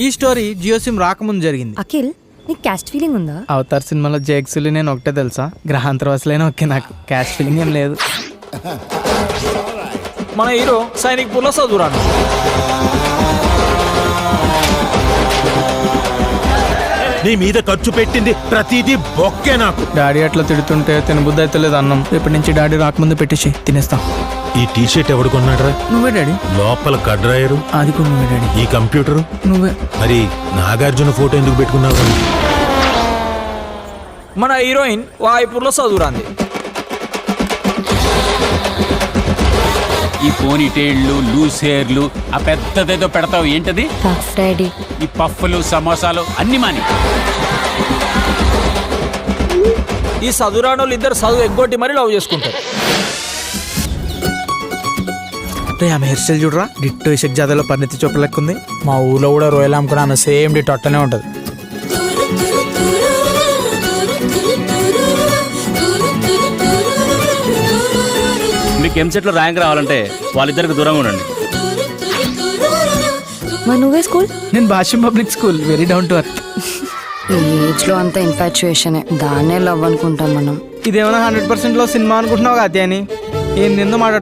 ఈ story Jio SIM రాకముందు జరిగింది. అఖిల్, నీకు క్యాస్ట్ ఫీలింగ్ ఉందా? అవతార్ సినిమాలో జేక్సులు నేను ఒకటే తెలుసా, గ్రహాంతరవాసులైనా ఓకే, నాకు క్యాస్ట్ ఫీలింగ్ ఏం లేదు. మన హీరో సైనిక్ పుల్ల చదువురాను. నీ మీద ఖర్చు పెట్టింది ప్రతిదీ బొక్కే నాకు. డాడీ అట్లా తిడుతుంటే తినబుద్ధి అయితే లేదు అన్నం. రేపటి నుంచి డాడీ రాకముందు పెట్టేసి తినేస్తా. ఈ టీషర్ట్ ఎవడు కొన్నాడ్రా? నువ్వే డాడీ. లోపల కడ్రాయరు, అది కూడా నువ్వే డాడీ. ఈ కంప్యూటరు నువ్వే. మరి నాగార్జున ఫోటో ఎందుకు పెట్టుకున్నావు? మన హీరోయిన్ వాయిపూర్లో చదువురాంది. ఈ పోనీ టైళ్ళు, లూస్ హెయిర్లు, ఆ పెద్దదేదో పెడతావు ఏంటది? Puff daddy. ఈ పఫ్ఫులు, సమోసాలు అన్ని మాని. ఈ చదువురాని వాళ్ళు ఇద్దరు చదువు ఎగ్గొట్టి మరీ లవ్ చేసుకుంటారు. ఆమె హెయిర్ స్టైల్ చూడరా, డిట్టో ఇషక్ జాతరలో పరిణితి చోప్రా లెక్క ఉంది. మా ఊర్లో కూడా రొయ్యలు అమ్ముకుని ఆమె సేమ్ డి టొట్టనే ఉంటుంది. మీకు ఎంసెట్లో ర్యాంక్ రావాలంటే వాళ్ళిద్దరికి దూరంగా ఉండండి. మరి నువ్వే స్కూల్? నేను Bhashyam public school, very down to earth. ఈ ఏజ్ లో అంతా ఇన్ఫాచ్యుయేషన్, దాన్నే లవ్ అనుకుంటాం మనం. ఇదేమైనా 100% లో సినిమా అనుకుంటున్నావు కదా అని. ఏం నిందో మాట